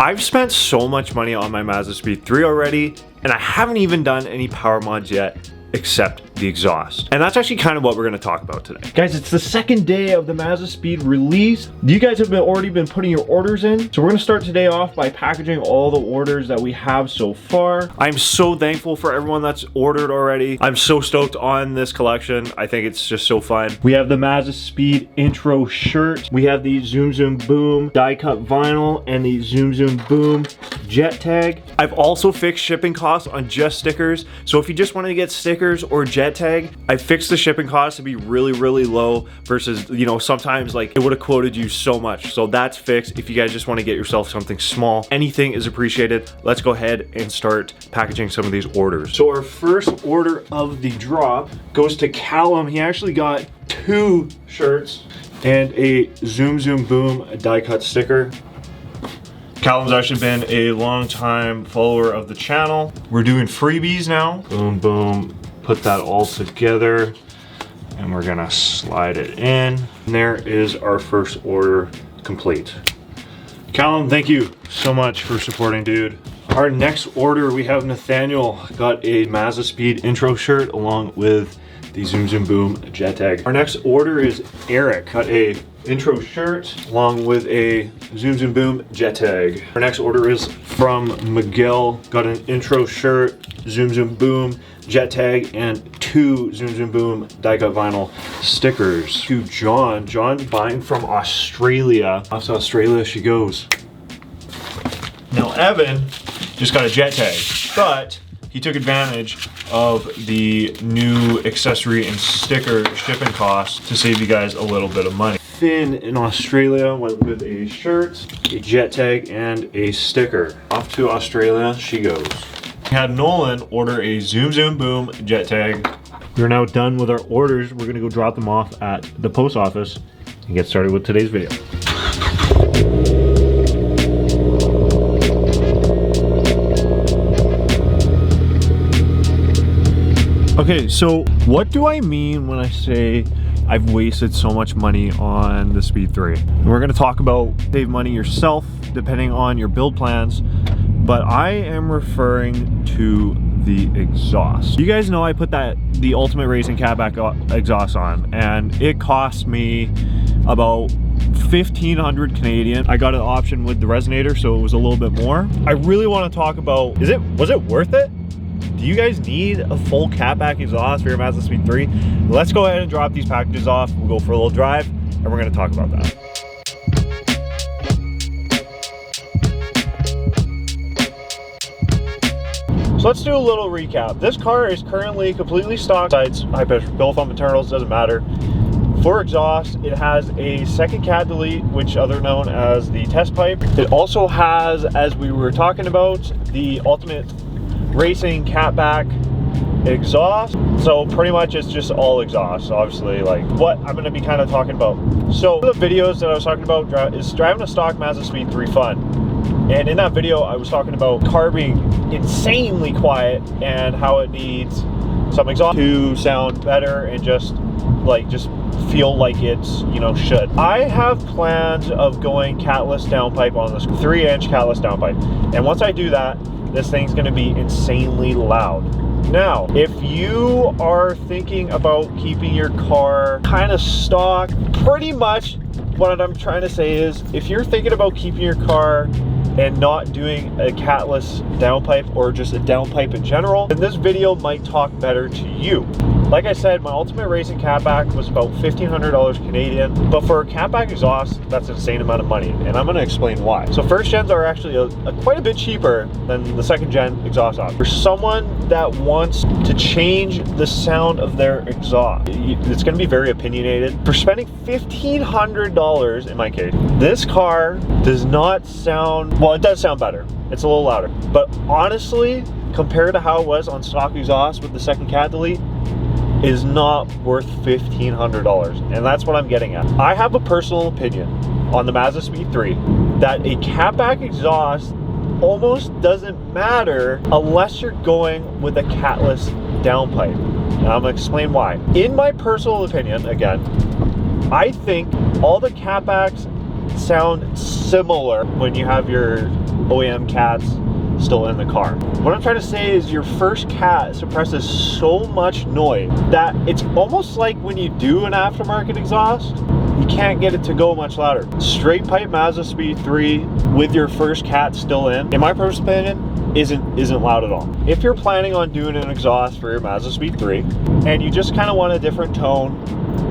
I've spent so much money on my MazdaSpeed 3 already, and I haven't even done any power mods yet, except the exhaust. And that's actually kind of what we're going to talk about today. Guys, it's the second day of the MazdaSpeed release. You guys have already been putting your orders in. So we're going to start today off by packaging all the orders that we have so far. I'm so thankful for everyone that's ordered already. I'm so stoked on this collection. I think it's just so fun. We have the MazdaSpeed intro shirt. We have the Zoom Zoom Boom die cut vinyl and the Zoom Zoom Boom jet tag. I've also fixed shipping costs on just stickers. So if you just want to get stickers or jet tag, I fixed the shipping costs to be really, really low versus, you know, sometimes like it would have quoted you so much. So that's fixed. If you guys just want to get yourself something small, anything is appreciated. Let's go ahead and start packaging some of these orders. So our first order of the drop goes to Callum. He actually got 2 shirts and a Zoom Zoom Boom die cut sticker. Callum's actually been a long time follower of the channel. We're doing freebies now. Boom, boom. Put that all together and we're gonna slide it in. And there is our first order complete. Callum, thank you so much for supporting, dude. Our next order, we have Nathaniel got a MazdaSpeed intro shirt along with the Zoom Zoom Boom jet tag. Our next order is Eric, got a intro shirt along with a Zoom Zoom Boom jet tag. Our next order is from Miguel, got an intro shirt, Zoom Zoom Boom jet tag, and 2 Zoom Zoom Boom die cut vinyl stickers. To John buying from Australia. Off to Australia she goes. Now Evan just got a jet tag, but he took advantage of the new accessory and sticker shipping costs to save you guys a little bit of money. Finn in Australia went with a shirt, a jet tag, and a sticker. Off to Australia she goes. We had Nolan order a Zoom Zoom Boom jet tag. We're now done with our orders. We're gonna go drop them off at the post office and get started with today's video. Okay, so what do I mean when I say I've wasted so much money on the Speed 3? We're gonna talk about save money yourself depending on your build plans, but I am referring to the exhaust. You guys know I put the Ultimate Racing Catback exhaust on, and it cost me about 1,500 Canadian. I got an option with the resonator, so it was a little bit more. I really want to talk about, was it worth it? Do you guys need a full catback exhaust for your MazdaSpeed 3? Let's go ahead and drop these packages off. We'll go for a little drive and we're gonna talk about that. So let's do a little recap. This car is currently completely stock, besides high pressure fill foam internals, doesn't matter. For exhaust, it has a second cat delete, which other known as the test pipe. It also has, as we were talking about, the Ultimate Racing Catback exhaust. So pretty much it's just all exhaust, obviously, like what I'm going to be kind of talking about. So the videos that I was talking about is driving a stock MazdaSpeed 3 fun. And in that video I was talking about car being insanely quiet and how it needs some exhaust to sound better and just feel like it's, you know, should. I have plans of going catless downpipe on this 3-inch catless downpipe. And once I do that, this thing's gonna be insanely loud. Now, if you are thinking about keeping your car kind of stock, pretty much what I'm trying to say is, if you're thinking about keeping your car and not doing a catless downpipe or just a downpipe in general, then this video might talk better to you. Like I said, my Ultimate Racing Catback was about $1,500 Canadian, but for a catback exhaust, that's an insane amount of money, and I'm gonna explain why. So first gens are actually quite a bit cheaper than the second gen exhaust option. For someone that wants to change the sound of their exhaust, it's gonna be very opinionated. For spending $1,500 in my case, this car does not sound, well, it does sound better. It's a little louder, but honestly, compared to how it was on stock exhaust with the second cat delete, is not worth $1,500, and that's what I'm getting at. I have a personal opinion on the MazdaSpeed 3 that a catback exhaust almost doesn't matter unless you're going with a catless downpipe, and I'm gonna explain why. In my personal opinion, again, I think all the catbacks sound similar when you have your OEM cats still in the car. What I'm trying to say is your first cat suppresses so much noise that it's almost like when you do an aftermarket exhaust, you can't get it to go much louder. Straight pipe MazdaSpeed 3 with your first cat still in my personal opinion, isn't loud at all. If you're planning on doing an exhaust for your MazdaSpeed 3 and you just kind of want a different tone,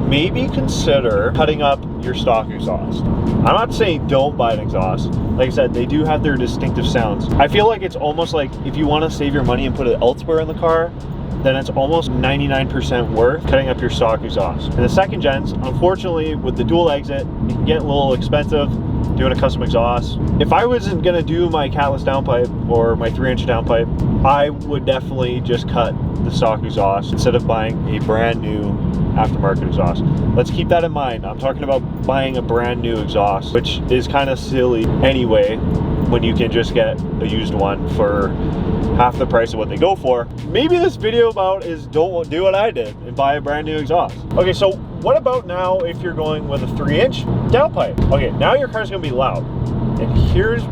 maybe consider cutting up your stock exhaust. I'm not saying don't buy an exhaust. Like I said, they do have their distinctive sounds. I feel like it's almost like if you want to save your money and put it elsewhere in the car, then it's almost 99% worth cutting up your stock exhaust. And the second gens, unfortunately, with the dual exit, it can get a little expensive doing a custom exhaust. If I wasn't gonna do my catless downpipe or my 3-inch downpipe, I would definitely just cut the stock exhaust instead of buying a brand new aftermarket exhaust. Let's keep that in mind. I'm talking about buying a brand new exhaust, which is kind of silly anyway when you can just get a used one for half the price of what they go for. Maybe this video about is don't do what I did and buy a brand new exhaust. Okay, so what about now if you're going with a 3-inch downpipe? Okay, now your car's gonna be loud. And here's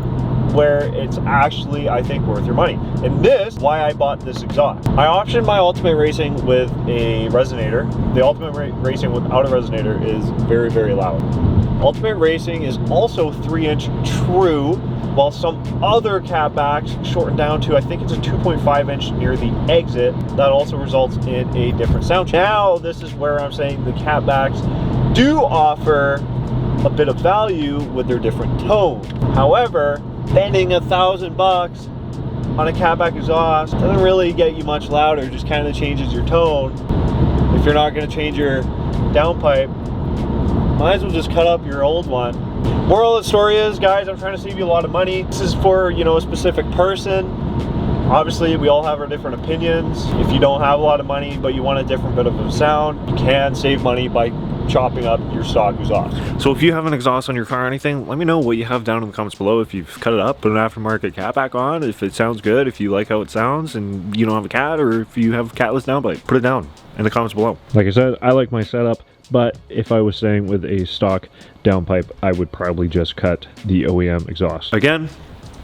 where it's actually, I think, worth your money. And this is why I bought this exhaust. I optioned my Ultimate Racing with a resonator. The Ultimate Racing without a resonator is very, very loud. Ultimate Racing is also 3-inch true, while some other catbacks shorten down to, I think it's a 2.5-inch near the exit. That also results in a different sound. Now, this is where I'm saying the catbacks do offer a bit of value with their different tone. However, spending $1,000 on a catback exhaust doesn't really get you much louder, it just kind of changes your tone. If you're not going to change your downpipe, might as well just cut up your old one. Moral of the story is, guys, I'm trying to save you a lot of money. This is for, you know, a specific person. Obviously, we all have our different opinions. If you don't have a lot of money, but you want a different bit of a sound, you can save money by chopping up your stock exhaust. So if you have an exhaust on your car or anything, let me know what you have down in the comments below. If you've cut it up, put an aftermarket catback on, if it sounds good, if you like how it sounds and you don't have a cat, or if you have a catless downpipe, put it down in the comments below. Like I said, I like my setup, but if I was staying with a stock downpipe, I would probably just cut the OEM exhaust. Again,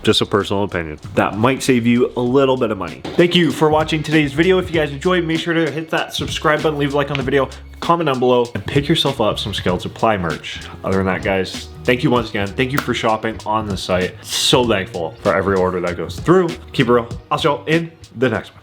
just a personal opinion. That might save you a little bit of money. Thank you for watching today's video. If you guys enjoyed, make sure to hit that subscribe button, leave a like on the video, comment down below, and pick yourself up some Scaled Supply merch. Other than that, guys, thank you once again. Thank you for shopping on the site. So thankful for every order that goes through. Keep it real. I'll see y'all in the next one.